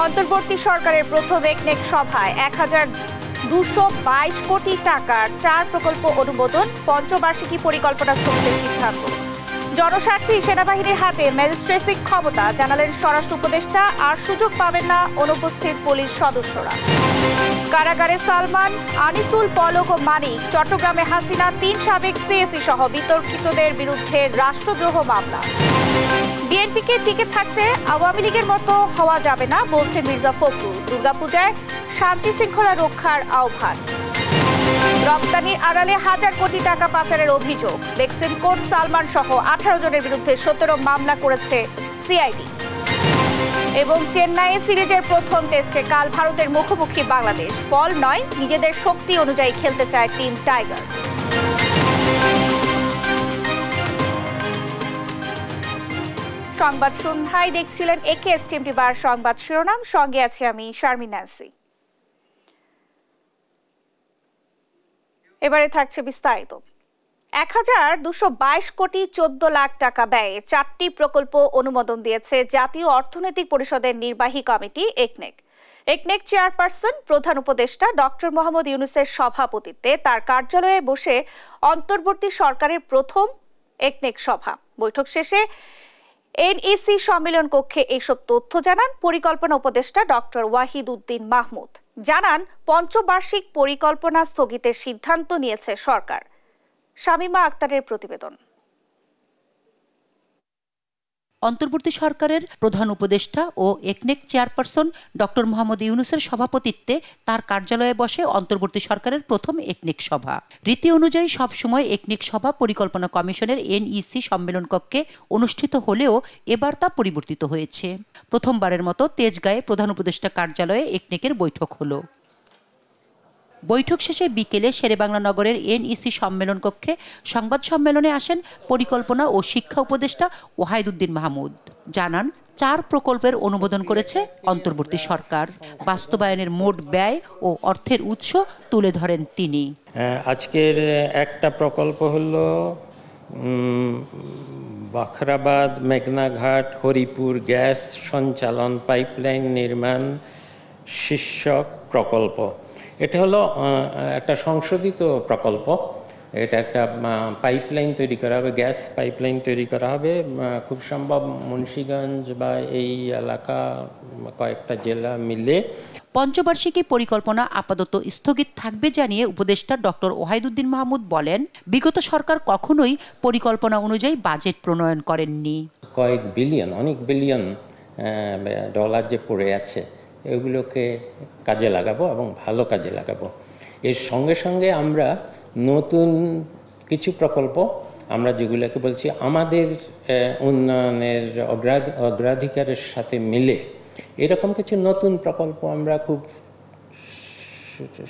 অন্তর্বর্তী সরকারের প্রথম একনেক সভায় ১,২২২ কোটি টাকার ৪ প্রকল্প অনুমোদন, পঞ্চবার্ষিকী পরিকল্পনা স্থগিতের সিদ্ধান্ত। জনস্বার্থে সেনাবাহিনীর হাতে ম্যাজিস্ট্রেসি ক্ষমতা, জানালেন স্বরাষ্ট্র উপদেষ্টা। আর সুযোগ পাবেন না অনুপস্থিত পুলিশ সদস্যরা। কারাগারে সালমান, আনিসুল, পলক ও মানিক। চট্টগ্রামে হাসিনা, ৩ সাবেক সিএসি সহ বিতর্কিতদের বিরুদ্ধে রাষ্ট্রদ্রোহ মামলা। বিএনপিকে টিকে থাকতে আওয়ামী লীগের মতো হওয়া যাবে না, বলছেন মির্জা ফখরুল। দুর্গাপূজায় শান্তি শৃঙ্খলা রক্ষার আহ্বান। রপ্তানির আড়ালে হাজার কোটি টাকা পাচারের অভিযোগ। বেক্সিমকোট, সালমান সহ 18 জনের বিরুদ্ধে 17 মামলা করেছে সিআইডি। এবং চেন্নাইয়ে সিরিজের প্রথম টেস্টে কাল ভারতের মুখোমুখি বাংলাদেশ। ফল নয়, নিজেদের শক্তি অনুযায়ী খেলতে চায় টিম টাইগার্স। সংবাদ সন্ধ্যায় দেখছিলেন একেএস টিভি বার সংবাদ শিরোনাম। সঙ্গে আছি আমি শারমিন নাসি। এবারে থাকছে বিস্তারিত। ১,২২২ কোটি ১৪ লাখ টাকা ব্যয়ে 4টি প্রকল্প অনুমোদন দিয়েছে জাতীয় অর্থনৈতিক পরিষদের নির্বাহী কমিটি একনেক। একনেক চেয়ারপারসন প্রধান উপদেষ্টা ডক্টর মোহাম্মদ ইউনূসের সভাপতিত্বে তার কার্যালয়ে বসে অন্তর্বর্তী সরকারের প্রথম একনেক সভা। বৈঠক শেষে এনইসি সম্মেলন কক্ষে এইসব তথ্য জানান পরিকল্পনা উপদেষ্টা ডক্টর ওয়াহিদ উদ্দিন মাহমুদ। জানান, পঞ্চবার্ষিক পরিকল্পনা স্থগিতের সিদ্ধান্ত নিয়েছে সরকার। শামীমা আক্তারের প্রতিবেদন। অন্তর্বর্তী সরকারের প্রধান উপদেষ্টা ও একনেক চেয়ারপারসন ডক্টর মোহাম্মদ ইউনূসের সভাপতিত্বে তার কার্যালয়ে বসে অন্তর্বর্তী সরকারের প্রথম একনেক সভা। রীতি অনুযায়ী সবসময় একনেক সভা পরিকল্পনা কমিশনের এনইসি সম্মেলন কক্ষে অনুষ্ঠিত হলেও এবার তা পরিবর্তিত হয়েছে। প্রথমবারের মতো তেজগাঁয়ে প্রধান উপদেষ্টা কার্যালয়ে একনেকের বৈঠক হলো। বৈঠক শেষে বিকেলে শেরেবাংলা নগরের এনইসি সম্মেলন কক্ষে সংবাদ সম্মেলনে আসেন পরিকল্পনা ও শিক্ষা উপদেষ্টা ওয়াহিদ উদ্দিন মাহমুদ। জানান, 4 প্রকল্পের অনুমোদন করেছে অন্তর্বর্তী সরকার। বাস্তবায়নের মোট ব্যয় ও অর্থের উৎস তুলে ধরেন তিনি। আজকের একটা প্রকল্প হলো বাখরাবাদ মেঘনাঘাট হরিপুর গ্যাস সঞ্চালন পাইপলাইন নির্মাণ শীর্ষক প্রকল্প। এটা হলো একটা সংশোধিত প্রকল্প। এটা একটা পাইপলাইন তৈরি করা হবে, গ্যাস পাইপলাইন তৈরি করা হবে। খুব সম্ভব মুন্সিগঞ্জ বা এই এলাকা কয়েকটা জেলা মিলে। পঞ্চবার্ষিকী পরিকল্পনা আপাতত স্থগিত থাকবে জানিয়ে উপদেষ্টা ডক্টর ওয়াহিদ উদ্দিন মাহমুদ বলেন, বিগত সরকার কখনোই পরিকল্পনা অনুযায়ী বাজেট প্রণয়ন করেননি। কয়েক বিলিয়ন, অনেক বিলিয়ন ডলার যে পড়ে আছে, এগুলোকে কাজে লাগাবো এবং ভালো কাজে লাগাবো। এর সঙ্গে সঙ্গে আমরা নতুন কিছু প্রকল্প, আমরা যেগুলোকে বলছি আমাদের উন্নয়নের অগ্রাধিকারের সাথে মিলে, এরকম কিছু নতুন প্রকল্প আমরা খুব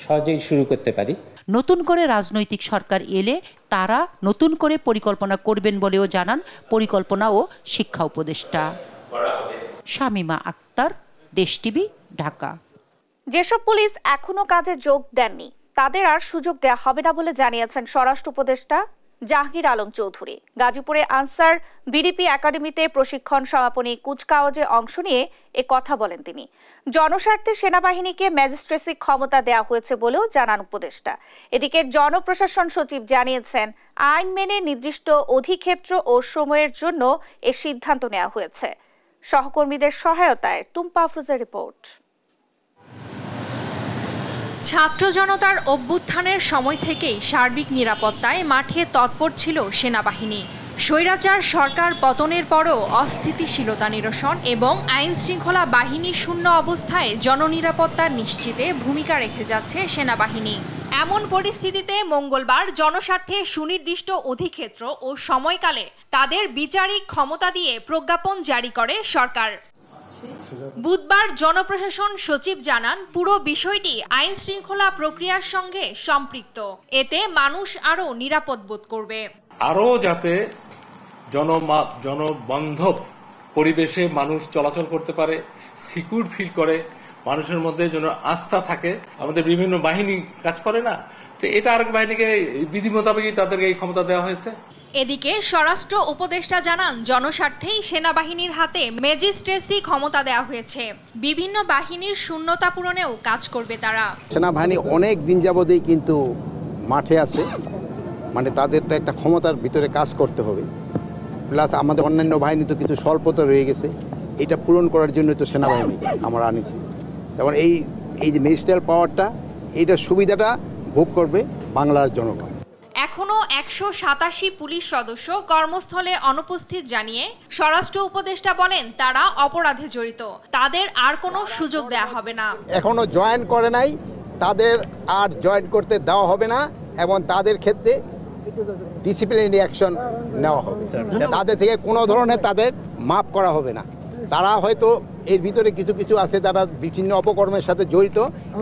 সহজেই শুরু করতে পারি। নতুন করে রাজনৈতিক সরকার এলে তারা নতুন করে পরিকল্পনা করবেন বলেও জানান পরিকল্পনা ও শিক্ষা উপদেষ্টা। শামীমা আক্তার, দেশ টিভি, ঢাকা। যেসব পুলিশ এখনো কাজে যোগ দেননি তাদের আর সুযোগ দেওয়া হবে না বলে জানিয়েছেন স্বরাষ্ট্র উপদেষ্টা জাহাঙ্গীর আলম চৌধুরী। গাজীপুরে আনসার বিডিপি একাডেমিতে প্রশিক্ষণ সমাপনী কুচকাওয়াজে অংশ নিয়ে এ কথা বলেন তিনি। জনস্বার্থে সেনাবাহিনীকে ম্যাজিস্ট্রেসি ক্ষমতা দেওয়া হয়েছে বলেও জানান উপদেষ্টা। এদিকে জনপ্রশাসন সচিব জানিয়েছেন, আইন মেনে নির্দিষ্ট অধিক্ষেত্র ও সময়ের জন্য এ সিদ্ধান্ত নেওয়া হয়েছে। সহকর্মীদের সহায়তায় টুম্পা আফরোজের রিপোর্ট। ছাত্র জনতার অভ্যুত্থানের সময় থেকেই সার্বিক নিরাপত্তায় মাঠে তৎপর ছিল সেনাবাহিনী। স্বৈরাচার সরকার পতনের পরও অস্থিতিশীলতা নিরসন এবং আইন শৃঙ্খলা বাহিনী শূন্য অবস্থায় জননিরাপত্তা নিশ্চিতে ভূমিকা রেখে যাচ্ছে সেনাবাহিনী। এমন পরিস্থিতিতে মঙ্গলবার জনস্বার্থে সুনির্দিষ্ট অধিক্ষেত্র ও সময়কালে তাদের বিচারিক ক্ষমতা দিয়ে প্রজ্ঞাপন জারি করে সরকার। বুধবার জনপ্রশাসন সচিব জানান, পুরো বিষয়টি আইন শৃঙ্খলা প্রক্রিয়ার সঙ্গে সম্পৃক্ত। এতে মানুষ আরো নিরাপদ বোধ করবে। আরো যাতে জনবান্ধব পরিবেশে মানুষ চলাচল করতে পারে, সিকিউর ফিল করে, মানুষের মধ্যে যেন আস্থা থাকে। আমাদের বিভিন্ন বাহিনী কাজ করে না, তো এটা আরেক বাহিনীকে বিধি মোতাবেকই তাদেরকে এই ক্ষমতা দেওয়া হয়েছে। এদিকে স্বরাষ্ট্র উপদেষ্টা জানান, জনস্বার্থেই সেনাবাহিনীর হাতে ম্যাজিস্ট্রেসি ক্ষমতা দেওয়া হয়েছে। বিভিন্ন বাহিনীর শূন্যতা পূরণেও কাজ করবে তারা। সেনাবাহিনী অনেক দিন যাবতই কিন্তু মাঠে আছে, মানে তাদের তো একটা ক্ষমতার ভিতরে কাজ করতে হবে, প্লাস আমাদের অন্যান্য বাহিনী তো কিছু স্বল্পতা রয়ে গেছে, এটা পূরণ করার জন্য তো সেনাবাহিনী আমরা আনিছি। যেমন এই যে ম্যাজিস্ট্রিয়াল পাওয়ারটা, এইটার সুবিধাটা ভোগ করবে বাংলার জনগণ। এখনো 187 পুলিশ সদস্য কর্মস্থলে অনুপস্থিত জানিয়ে স্বরাষ্ট্র উপদেষ্টা বলেন, তারা অপরাধে জড়িত, তাদের আর কোনো সুযোগ দেয়া হবে না। এখনো জয়েন করে নাই, তাদের আর জয়েন করতে দেওয়া হবে না এবং তাদের ক্ষেত্রে ডিসিপ্লিনারি অ্যাকশন নেওয়া হবে। তাদের থেকে কোনো ধরনের তাদের মাফ করা হবে না। তারা হয়তো এর ভিতরে কিছু কিছু আছে, তারা বিভিন্ন অপকর্মের সাথে জড়িত,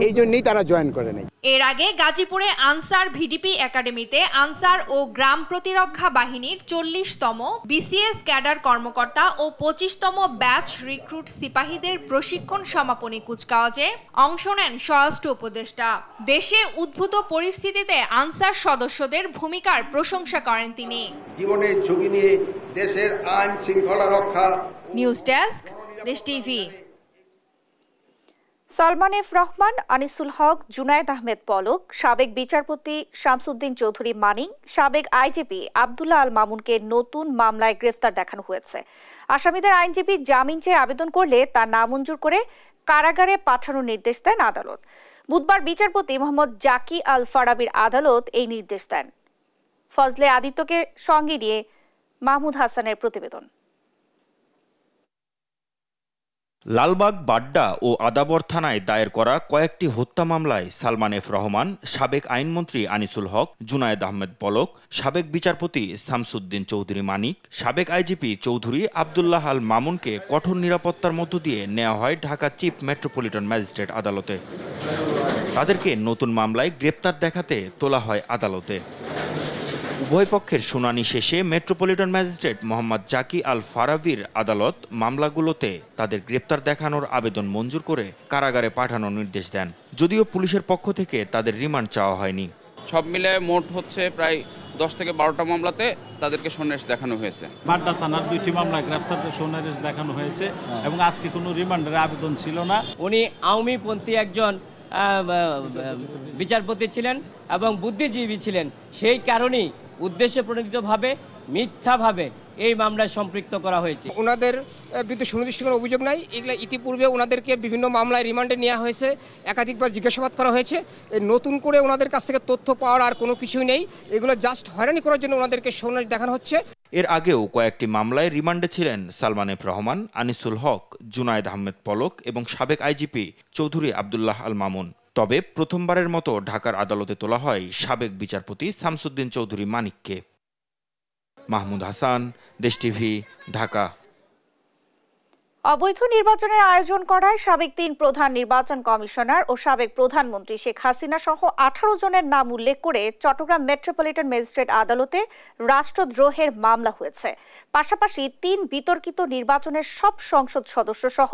এই জন্যই তারা জয়েন করে নেয়। এর আগে গাজীপুরে আনসার ভিডিপি একাডেমিতে আনসার ও গ্রাম প্রতিরক্ষা বাহিনীর 40তম বিসিএস ক্যাডার কর্মকর্তা ও 25তম ব্যাচ রিক্রুট সিপাহীদের প্রশিক্ষণ সমাপনী কুচকাওয়াজে অংশ নেন স্বরাষ্ট্র উপদেষ্টা। দেশে উদ্ভূত পরিস্থিতিতে আনসার সদস্যদের ভূমিকার প্রশংসা করেন তিনি। জীবনের ঝুঁকি নিয়ে দেশের আইন শৃঙ্খলা রক্ষা। নিউজ ডেস্ক, দেশ টিভি। সালমান এফ রহমান, আনিসুল হক, জুনায়েদ আহমেদ পলক, সাবেক বিচারপতি শামসুদ্দিন চৌধুরী মানিক, সাবেক আইজিপি আব্দুল্লাহ আল মামুনকে নতুন মামলায় গ্রেফতার দেখানো হয়েছে। আসামিদের আইনজীবী জামিন চেয়ে আবেদন করলে তা নামঞ্জুর করে কারাগারে পাঠানোর নির্দেশ দেন আদালত। বুধবার বিচারপতি মোহাম্মদ জাকি আল ফারাবির আদালত এই নির্দেশ দেন। ফজলে আদিত্যকে সঙ্গে নিয়ে মাহমুদ হাসানের প্রতিবেদন। লালবাগ, বাড্ডা ও আদাবর থানায় দায়ের করা কয়েকটি হত্যা মামলায় সালমান এফ রহমান, সাবেক আইনমন্ত্রী আনিসুল হক, জুনায়েদ আহমেদ পলক, সাবেক বিচারপতি শামসুদ্দিন চৌধুরী মানিক, সাবেক আইজিপি চৌধুরী আব্দুল্লাহ আল মামুনকে কঠোর নিরাপত্তার মধ্য দিয়ে নেওয়া হয় ঢাকা চিফ মেট্রোপলিটন ম্যাজিস্ট্রেট আদালতে। তাদেরকে নতুন মামলায় গ্রেপ্তার দেখাতে তোলা হয় আদালতে। উভয় পক্ষের শুনানি শেষে মেট্রোপলিটন ম্যাজিস্ট্রেট মোহাম্মদ জাকি আল ফারাবির আদালত মামলাগুলোতে তাদের গ্রেপ্তার দেখানোর আবেদন মঞ্জুর করে কারাগারে পাঠানোর নির্দেশ দেন। যদিও পুলিশের পক্ষ থেকে তাদের রিমান্ড চাওয়া হয়নি। সব মিলে মোট হচ্ছে প্রায় 10 থেকে 12টা মামলাতে তাদেরকে সন্ন্যাস দেখানো হয়েছে। বাড্ডা থানার 2টি মামলায় গ্রেপ্তারদের সন্ন্যাস দেখানো হয়েছে এবং আজকে কোনো রিমান্ডের আবেদন ছিল না। উনি আওয়ামীপন্থী একজন বিচারপতি ছিলেন এবং বুদ্ধিজীবী ছিলেন, সেই কারণেই উদ্দেশ্য প্রণোদিতভাবে মিথ্যাভাবে এই মামলায় সম্পৃক্ত করা হয়েছে। ওনাদের বিরুদ্ধে সুনির্দিষ্ট কোনো অভিযোগ নাই। এগুলো ইতিপূর্বে ওনাদেরকে বিভিন্ন মামলায় রিমান্ডে নেওয়া হয়েছে, একাধিকবার জিজ্ঞাসাবাদ করা হয়েছে। নতুন করে ওনাদের কাছ থেকে তথ্য পাওয়ার আর কোনো কিছুই নেই। এগুলো জাস্ট হয়রানি করার জন্য ওনাদেরকে সন্ন্যাস দেখানো হচ্ছে। এর আগেও কয়েকটি মামলায় রিমান্ডে ছিলেন সালমান এফ রহমান, আনিসুল হক, জুনায়েদ আহমেদ পলক এবং সাবেক আইজিপি চৌধুরী আব্দুল্লাহ আল মামুন। তবে প্রথমবারের মতো ঢাকার আদালতে তোলা হয় সাবেক বিচারপতি শামসুদ্দিন চৌধুরী মানিককে। মাহমুদ হাসান, দেশ টিভি, ঢাকা। অবৈধ নির্বাচনের আয়োজন করায় সাবেক 3 প্রধান নির্বাচন কমিশনার ও সাবেক প্রধানমন্ত্রী শেখ হাসিনা সহ 18 জনের নাম উল্লেখ করে চট্টগ্রাম মেট্রোপলিটন ম্যাজিস্ট্রেট আদালতে রাষ্ট্রদ্রোহের মামলা হয়েছে। পাশাপাশি 3 বিতর্কিত নির্বাচনের সব সংসদ সদস্য সহ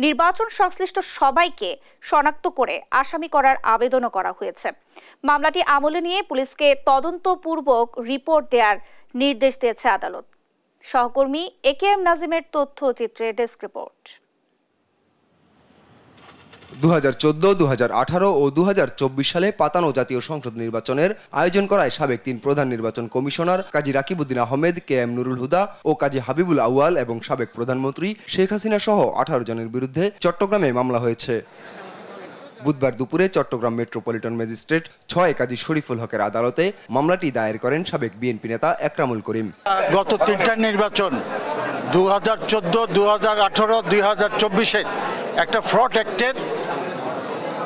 নির্বাচন সংশ্লিষ্ট সবাইকে শনাক্ত করে আসামি করার আবেদনও করা হয়েছে। মামলাটি আমলে নিয়ে পুলিশকে তদন্তপূর্বক রিপোর্ট দেওয়ার নির্দেশ দিয়েছে আদালত। সহকর্মী একেএম নাজিমের তথ্যচিত্রে ডেস্ক রিপোর্ট। 2014, 2018 ও 2024 সালে পাতানো জাতীয় সংসদ নির্বাচনের আয়োজন করায় সাবেক 3 প্রধান নির্বাচন কমিশনার কাজী রাকিবউদ্দিন আহমেদ, কেএম নুরুল হুদা ও কাজী হাবিবুল আউয়াল এবং সাবেক প্রধানমন্ত্রী শেখ হাসিনা সহ 18 জনের বিরুদ্ধে চট্টগ্রামে মামলা হয়েছে। বুধবার দুপুরে চট্টগ্রাম মেট্রোপলিটন ম্যাজিস্ট্রেট 6 কাজী শরীফুল হকের আদালতে মামলাটি দায়ের করেন সাবেক বিএনপি নেতা একরামুল করিম। গত 3টা নির্বাচন 2014, 2018, 2024-এর একটা ফ্রড অ্যাক্টের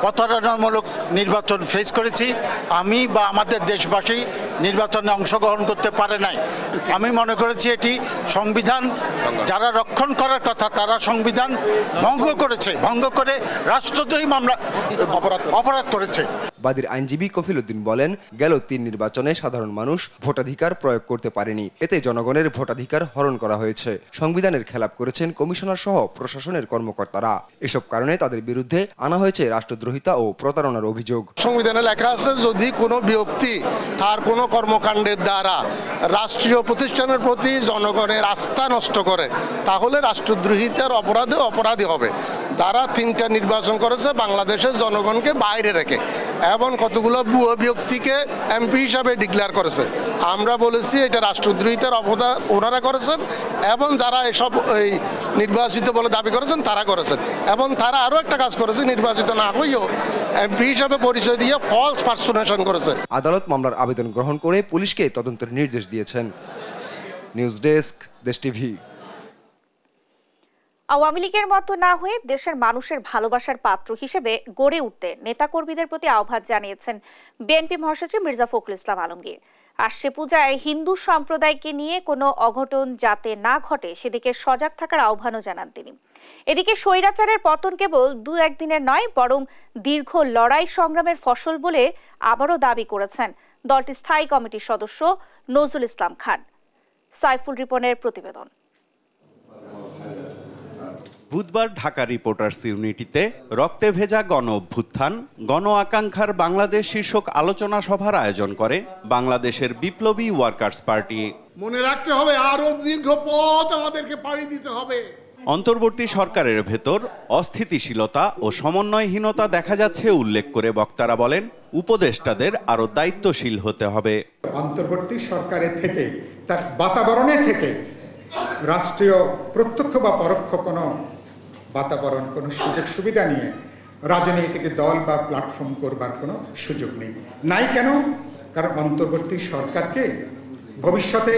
প্রতারণামূলক নির্বাচন ফেস করেছি। আমি বা আমাদের দেশবাসী নির্বাচনে অংশগ্রহণ করতে পারে নাই। আমি মনে করেছি এটি সংবিধান যারা রক্ষণ করার কথা তারা সংবিধান ভঙ্গ করেছে, ভঙ্গ করে রাষ্ট্রদ্রোহী মামলা অপরাধ করেছে। বাদীর আইনজীবী কফিল উদ্দিন বলেন, গেল 3 নির্বাচনে সাধারণ মানুষ ভোটাধিকার প্রয়োগ করতে পারেনি, এতে জনগণের ভোটাধিকার হরণ করা হয়েছে। সংবিধানের খেলাপ করেছেন কমিশনার সহ প্রশাসনের কর্মকর্তারা। এসব কারণে তাদের বিরুদ্ধে আনা হয়েছে রাষ্ট্রদ্রোহিতা ও প্রতারণার অভিযোগ। সংবিধানে লেখা আছে যদি কোনো ব্যক্তি তার কোনো কর্মকাণ্ডের দ্বারা রাষ্ট্রীয় প্রতিষ্ঠানের প্রতি জনগণের আস্থা নষ্ট করে, তাহলে রাষ্ট্রদ্রোহিতার অপরাধী হবে। তারা 3টা নির্বাচন করেছে বাংলাদেশের জনগণকে বাইরে রেখে, এবং কতগুলো ভুয়ো ব্যক্তিকে এমপি হিসাবে ডিক্লেয়ার করেছে। আমরা বলেছি এটা রাষ্ট্রদ্রোহিতার অপরাধ ওনারা করেছেন, এবং যারা এসব এই নির্বাচিত বলে দাবি করেছেন তারা করেছেন, এবং তারা আরও একটা কাজ করেছে, নির্বাচিত না হয়েও এমপি হিসাবে পরিচয় দিয়ে ফলস পার্সোনেশন করেছে। আদালত মামলার আবেদন গ্রহণ করে পুলিশকে তদন্তের নির্দেশ দিয়েছেন। নিউজ ডেস্ক, দেশ টিভি। আওয়ামী লীগের মতো না হয়ে দেশের মানুষের ভালোবাসার পাত্র হিসেবে গড়ে উঠতে নেতাকর্মীদের প্রতি আহ্বান জানিয়েছেন বিএনপি মহাসচিব মির্জা ফখরুল ইসলাম আলমগীর। আসছে পূজায় হিন্দু সম্প্রদায়কে নিয়ে কোনো অঘটন যাতে না ঘটে সেদিকে সজাগ থাকার আহ্বানও জানান তিনি। এদিকে স্বৈরাচারের পতন কেবল 2-1 দিনের নয়, বরং দীর্ঘ লড়াই সংগ্রামের ফসল বলে আবারও দাবি করেছেন দলটির স্থায়ী কমিটির সদস্য নজরুল ইসলাম খান। সাইফুল রিপনের প্রতিবেদন। বুধবার ঢাকা রিপোর্টার্স ইউনিটিতে রক্তে ভেজা গণ অভ্যুত্থান গণ আকাঙ্ক্ষার বাংলাদেশ শীর্ষক আলোচনা সভার আয়োজন করে বাংলাদেশের বিপ্লবী ওয়ার্কার্স পার্টি। মনে রাখতে হবে আরো দীর্ঘ পথ আমাদেরকে পাড়ি দিতে হবে। অন্তর্বর্তী সরকারের ভেতর অস্থিতিশীলতা ও সমন্বয়হীনতা দেখা যাচ্ছে উল্লেখ করে বক্তারা বলেন, উপদেষ্টাদের আরো দায়িত্বশীল হতে হবে। অন্তর্বর্তী সরকারের থেকে, তার বাতাবরণে থেকে রাষ্ট্রীয় প্রত্যক্ষ বা পরোক্ষ কোনো বাতাবরণ, কোনো সুযোগ সুবিধা নিয়ে রাজনৈতিক দল বা প্ল্যাটফর্ম করবার কোনো সুযোগ নেই। নাই কেন? কারণ অন্তর্বর্তী সরকারকে ভবিষ্যতে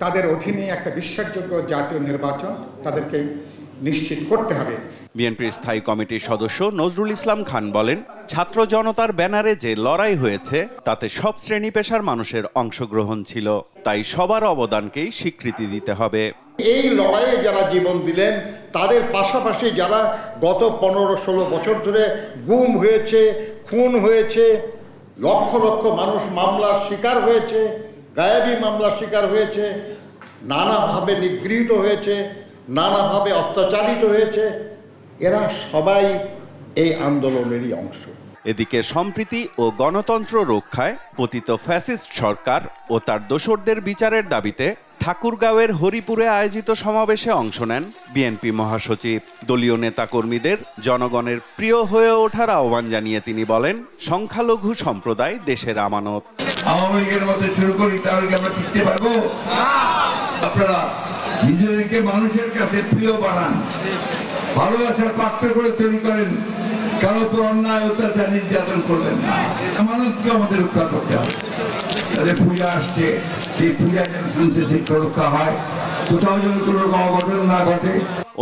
তাদের অধীনে একটা বিশ্বাসযোগ্য জাতীয় নির্বাচন তাদেরকে নিশ্চিত করতে হবে। বিএনপির স্থায়ী কমিটির সদস্য নজরুল ইসলাম খান বলেন, ছাত্র জনতার ব্যানারে যে লড়াই হয়েছে তাতে সব শ্রেণী পেশার মানুষের অংশগ্রহণ ছিল, তাই সবার অবদানকেই স্বীকৃতি দিতে হবে। এই লড়াইয়ে যারা জীবন দিলেন তাদের পাশাপাশি যারা গত 15-16 বছর ধরে গুম হয়েছে, খুন হয়েছে, লক্ষ লক্ষ মানুষ মামলার শিকার হয়েছে, গায়েবী মামলার শিকার হয়েছে, নানাভাবে নিগৃহীত হয়েছে, নানাভাবে অত্যাচারিত হয়েছে, এরা সবাই এই আন্দোলনেরই অংশ। এদিকে সম্প্রীতি ও গণতন্ত্র রক্ষায় পতিত ফ্যাসিস্ট সরকার ও তার দোসরদের বিচারের দাবিতে ঠাকুরগাঁওয়ের হরিপুরে আয়োজিত সমাবেশে অংশ নেন বিএনপি মহাসচিব। দলীয় নেতাকর্মীদের জনগণের প্রিয় হয়ে ওঠার আহ্বান জানিয়ে তিনি বলেন, সংখ্যালঘু সম্প্রদায় দেশের আমানত। আওয়ামী লীগের মধ্যে শুরু করি তাহলে আমরা টিকতে পারবো? আপনারা নিজেদেরকে মানুষের কাছে প্রিয় বানান, ভালোবাসার পাত্র করে তৈরি করেন, কারো উপর অন্যায় অত্যাচার নির্যাতন করবেন না। আমানতকে আমাদের রক্ষা করতে হবে। তাদের পূজা আসছে, সেই পূজা যেন শান্তি রক্ষা হয়, কোথাও যেন কোনো রকম অঘটন না ঘটে।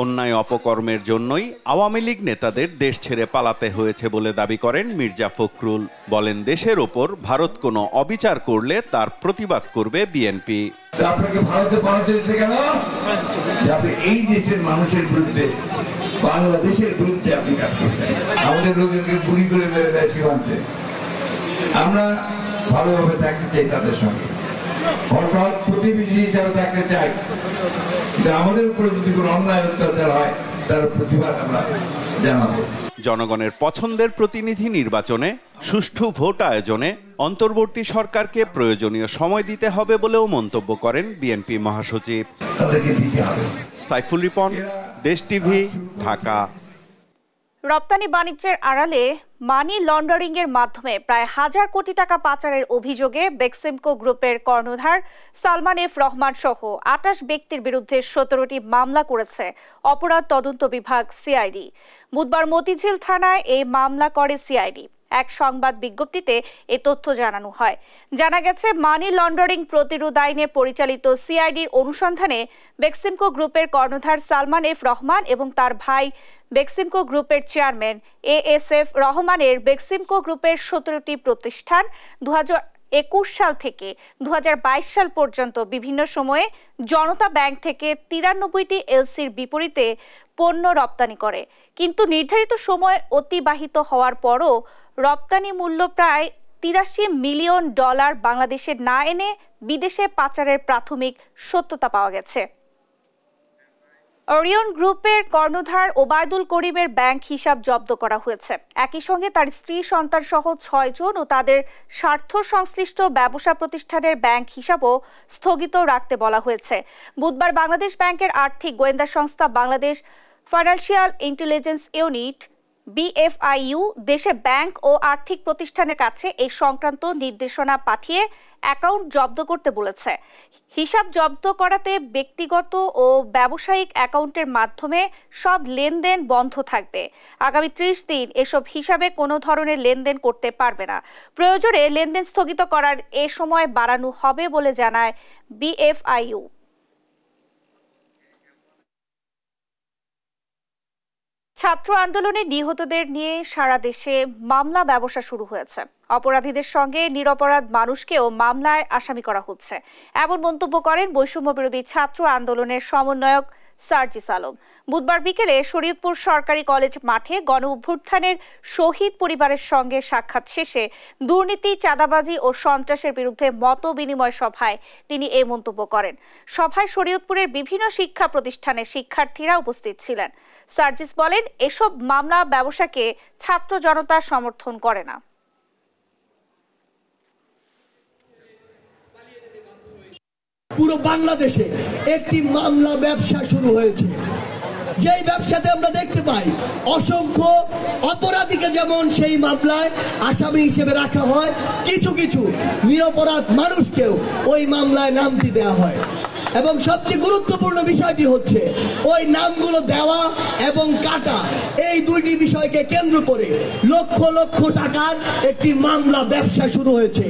অন্যায় অপকর্মের জন্যই আওয়ামী লীগ নেতাদের দেশ ছেড়ে পালাতে হয়েছে বলে দাবি করেন মির্জা ফখরুল। বলেন, দেশের ওপর ভারত কোনো অবিচার করলে তার প্রতিবাদ করবে বিএনপি। আপনাকে ভারতে পালাতে হয়েছে কেন? আপনি এই দেশের মানুষের বিরুদ্ধে, বাংলাদেশের বিরুদ্ধে আপনি কাজ করছেন। আমাদের লোকজনকে গুলি করে মেরে দেয় সীমান্তে। আমরা ভালোভাবে থাকতে চাই, তাদের সঙ্গে সৎ প্রতিবেশী হিসাবে থাকতে চাই, কিন্তু আমাদের উপরে যদি কোনো অন্যায় অত্যাচার হয় তার প্রতিবাদ আমরা জানাবো। জনগণের পছন্দের প্রতিনিধি নির্বাচনে সুষ্ঠু ভোট আয়োজনে অন্তর্বর্তী সরকারকে প্রয়োজনীয় সময় দিতে হবে বলেও মন্তব্য করেন বিএনপি মহাসচিব। সাইফুল রিপন, দেশ টিভি, ঢাকা। রপ্তানি বাণিজ্যের আড়ালে মানি লন্ডারিং এর মাধ্যমে প্রায় 1000 কোটি টাকা পাচারের অভিযোগে বেক্সিমকো গ্রুপের কর্ণধার সালমান এফ রহমান সহ 28 ব্যক্তির বিরুদ্ধে 17টি মামলা করেছে অপরাধ তদন্ত বিভাগ সিআইডি। বুধবার মতিঝিল থানায় এই মামলা করে সিআইডি। এক সংবাদ বিজ্ঞপ্তিতে এ তথ্য জানানো হয়। জানা গেছে, মানি লন্ডারিং প্রতিরোধ আইনে পরিচালিত সিআইডির অনুসন্ধানে বেক্সিমকো গ্রুপের কর্ণধার সালমান এফ রহমান এবং তার ভাই বেক্সিমকো গ্রুপের চেয়ারম্যান এএসএফ রহমানের বেক্সিমকো গ্রুপের 17টি প্রতিষ্ঠান 2021 সাল থেকে 2022 সাল পর্যন্ত বিভিন্ন সময়ে জনতা ব্যাংক থেকে 93টি এলসির বিপরীতে পণ্য রপ্তানি করে, কিন্তু নির্ধারিত সময় অতিবাহিত হওয়ার পরও রপ্তানি মূল্য প্রায় $83 মিলিয়ন বাংলাদেশে না এনে বিদেশে পাচারের প্রাথমিক সত্যতা পাওয়া গেছে। ওরিয়ন গ্রুপের কর্ণধার ওবায়দুল করিমের ব্যাংক হিসাব জব্দ করা হয়েছে। একই সঙ্গে তার স্ত্রী সন্তান সহ 6 জন ও তাদের স্বার্থ সংশ্লিষ্ট ব্যবসা প্রতিষ্ঠানের ব্যাংক হিসাবও স্থগিত রাখতে বলা হয়েছে। বুধবার বাংলাদেশ ব্যাংকের আর্থিক গোয়েন্দা সংস্থা Bangladesh financial intelligence unit BFIU দেশে ব্যাংক ও আর্থিক প্রতিষ্ঠানের কাছে এই সংক্রান্ত নির্দেশনা পাঠিয়ে অ্যাকাউন্ট জব্দ করতে বলেছে। হিসাব জব্দ করাতে ব্যক্তিগত ও ব্যবসায়িক অ্যাকাউন্টের মাধ্যমে সব লেনদেন বন্ধ থাকবে। আগামী 30 দিন এসব হিসাবে কোনো ধরনের লেনদেন করতে পারবে না। প্রয়োজনে লেনদেন স্থগিত করার এ সময় বাড়ানো হবে বলে জানায় BFIU। ছাত্র আন্দোলনে নিহতদের নিয়ে সারা দেশে মামলা ব্যবসা শুরু হয়েছে। অপরাধীদের সঙ্গে নিরপরাধ মানুষকেও মামলায় আসামি করা হচ্ছে, এমন মন্তব্য করেন বৈষম্য বিরোধী ছাত্র আন্দোলনের সমন্বয়ক সার্জিস আলম। বুধবার বিকেলে শরীয়তপুর সরকারি কলেজ মাঠে গণ অভ্যুত্থানের শহীদ পরিবারের সঙ্গে সাক্ষাৎ শেষে দুর্নীতি, চাঁদাবাজি ও সন্ত্রাসের বিরুদ্ধে মত বিনিময় সভায় তিনি এই মন্তব্য করেন। সভায় শরীয়তপুরের বিভিন্ন শিক্ষা প্রতিষ্ঠানের শিক্ষার্থীরা উপস্থিত ছিলেন। সার্জিস বলেন, এসব মামলা ব্যবসাকে ছাত্র জনতা সমর্থন করে না। পুরো বাংলাদেশে একটি মামলা ব্যবসা শুরু হয়েছে, যেই ব্যবসাতে আমরা দেখতে পাই অসংখ্য অপরাধীকে যেমন সেই মামলায় আসামি হিসেবে রাখা হয়, কিছু কিছু নিরপরাধ মানুষকেও ওই মামলায় নামটি দেওয়া হয়। এবং সবচেয়ে গুরুত্বপূর্ণ বিষয়টি হচ্ছে ওই নামগুলো দেওয়া এবং কাটা, এই দুইটি বিষয়কে কেন্দ্র করে লক্ষ লক্ষ টাকার একটি মামলা ব্যবসা শুরু হয়েছে।